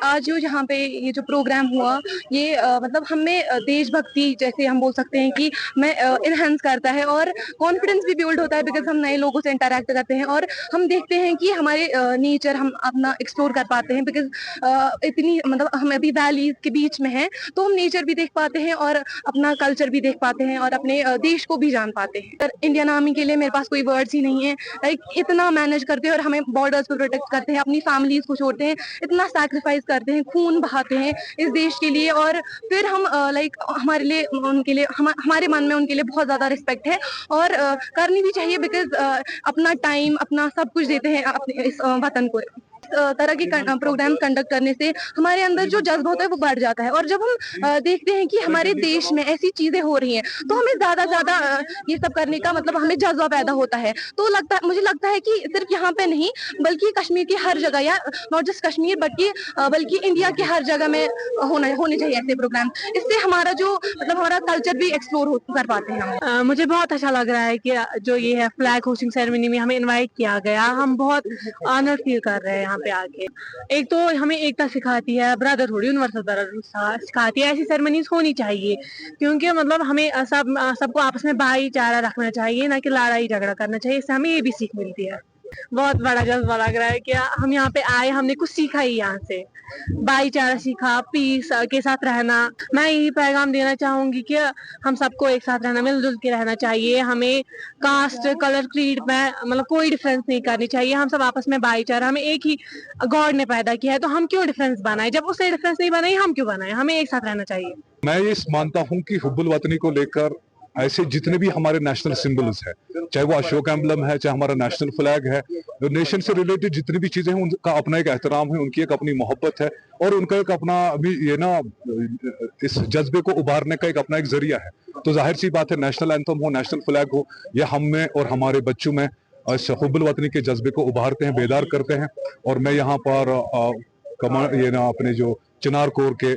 आज जो यहाँ पे ये जो प्रोग्राम हुआ ये मतलब हमें देशभक्ति जैसे हम बोल सकते हैं कि मैं इनहेंस करता है और कॉन्फिडेंस भी बिल्ड होता है बिकॉज हम नए लोगों से इंटरेक्ट करते हैं और हम देखते हैं कि हमारे नेचर हम अपना एक्सप्लोर कर पाते हैं बिकॉज इतनी मतलब हम अभी वैलीज के बीच में हैं तो हम नेचर भी देख पाते हैं और अपना कल्चर भी देख पाते हैं और अपने देश को भी जान पाते हैं। इंडियन आर्मी के लिए मेरे पास कोई वर्ड्स ही नहीं है। लाइक इतना मैनेज करते हैं और हमें बॉर्डर्स पे प्रोटेक्ट करते हैं, अपनी फैमिलीज को छोड़ते हैं, इतना सैक्रिफाइस करते हैं, खून बहाते हैं इस देश के लिए और फिर हम लाइक हमारे लिए उनके लिए हमारे मन में उनके लिए बहुत ज्यादा रिस्पेक्ट है और करनी भी चाहिए बिकॉज अपना टाइम अपना सब कुछ देते हैं अपने इस वतन को। तरह के प्रोग्राम कंडक्ट करने से हमारे अंदर जो जज्बा होता है वो बढ़ जाता है और जब हम देखते हैं कि हमारे देश में ऐसी चीजें हो रही हैं तो हमें ज्यादा ये सब करने का मतलब हमें जज्बा पैदा होता है। तो मुझे लगता है कि सिर्फ यहाँ पे नहीं बल्कि कश्मीर की हर जगह या नॉट जस्ट कश्मीर बल्कि इंडिया के हर जगह में होने चाहिए ऐसे प्रोग्राम। इससे हमारा जो मतलब हमारा कल्चर भी एक्सप्लोर कर पाते हैं हम। मुझे बहुत अच्छा लग रहा है कि जो ये है फ्लैग होस्टिंग सेरेमनी में हमें इनवाइट किया गया, हम बहुत ऑनर फील कर रहे हैं यहाँ पे आके। एक तो हमें एकता सिखाती है, ब्रदरहुड यूनिवर्सल ब्रदरहुड सिखाती है। ऐसी सेरेमनीज होनी चाहिए क्योंकि मतलब हमें सबको आपस में भाईचारा रखना चाहिए, ना कि लड़ाई झगड़ा करना चाहिए। इससे हमें ये भी सीख मिलती है। बहुत बड़ा जज्बा लग रहा है कि हम यहाँ पे आए, हमने कुछ सीखा ही यहाँ से, भाईचारा सीखा, पीस के साथ रहना। मैं यही पैगाम देना चाहूंगी कि हम सबको एक साथ रहना, मिलजुल के रहना चाहिए। हमें कास्ट कलर क्रीड में मतलब कोई डिफरेंस नहीं करनी चाहिए। हम सब आपस में भाईचारा, हमें एक ही गॉड ने पैदा किया है तो हम क्यों डिफरेंस बनाए? जब उससे डिफरेंस नहीं बनाए हम क्यों बनाए? हमें एक साथ रहना चाहिए। मैं ये मानता हूँ कि हुब्बुल वतनी को लेकर ऐसे जितने भी हमारे नेशनल सिंबल्स है, चाहे वो अशोक एम्बलम है, चाहे हमारा नेशनल फ्लैग है, नेशन से रिलेटेड जितनी भी चीजें हैं उनका अपना एक एहतराम है, उनकी एक अपनी मोहब्बत है और उनका एक अपना अभी ये ना इस जज्बे को उभारने का एक अपना एक जरिया है। तो जाहिर सी बात है नेशनल एंथम हो, नेशनल फ्लैग हो, ये हम में और हमारे बच्चों में हुब्बुल वतनी के जज्बे को उभारते हैं, बेदार करते हैं। और मैं यहाँ पर ये ना अपने जो चिनार कोर के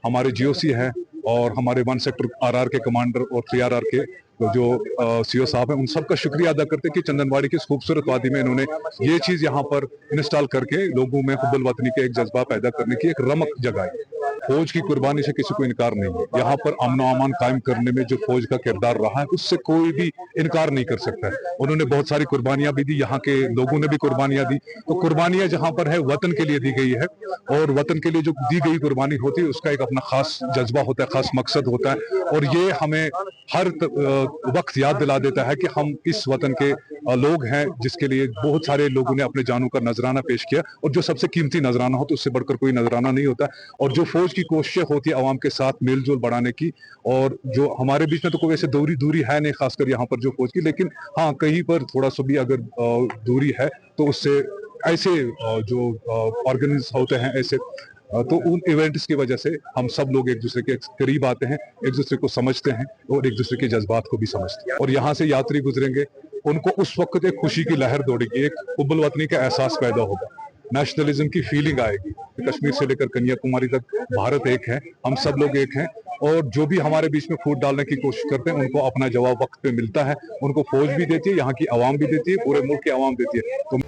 हमारे जीओसी हैं और हमारे 1 सेक्टर आरआर के कमांडर और 3RR के जो सीओ साहब हैं, उन सबका शुक्रिया अदा करते हैं कि चंदनवाड़ी की इस खूबसूरत वादी में इन्होंने ये चीज यहाँ पर इंस्टॉल करके लोगों में हुब्बुल वतनी के एक जज्बा पैदा करने की एक रमक जगाई। फौज की कुर्बानी से किसी को इनकार नहीं है। यहाँ पर अमन और अमान कायम करने में जो फौज का किरदार रहा है उससे कोई भी इनकार नहीं कर सकता है। उन्होंने बहुत सारी कुर्बानियां भी दी, यहाँ के लोगों ने भी कुर्बानियां दी। तो कुर्बानियां जहाँ पर है वतन के लिए दी गई है और वतन के लिए जो दी गई कुर्बानी होती है उसका एक अपना खास जज्बा होता है, खास मकसद होता है और ये हमें हर वक्त याद दिला देता है कि हम इस वतन के लोग हैं जिसके लिए बहुत सारे लोगों ने अपने जानों का नजराना पेश किया और जो सबसे कीमती नजराना हो तो उससे बढ़कर कोई नजराना नहीं होता। और जो फौज की कोशिशें होती है आवाम के साथ मेलजोल बढ़ाने की, और जो हमारे बीच में तो कोई ऐसे दूरी है नहीं खासकर यहाँ पर जो फौज की, लेकिन हाँ कहीं पर थोड़ा सा भी अगर दूरी है तो उससे ऐसे जो ऑर्गेनाइज होते हैं ऐसे तो उन इवेंट्स की वजह से हम सब लोग एक दूसरे के करीब आते हैं, एक दूसरे को समझते हैं और एक दूसरे के जज्बात को भी समझते हैं। और यहाँ से यात्री गुजरेंगे उनको उस वक्त एक खुशी की लहर दौड़ेगी, एक हुब्बुल वतनी का एहसास पैदा होगा, नेशनलिज्म की फीलिंग आएगी। कश्मीर से लेकर कन्याकुमारी तक भारत एक है, हम सब लोग एक हैं और जो भी हमारे बीच में फूट डालने की कोशिश करते हैं उनको अपना जवाब वक्त पे मिलता है। उनको फौज भी देती है, यहाँ की आवाम भी देती है, पूरे मुल्क की आवाम देती है। तो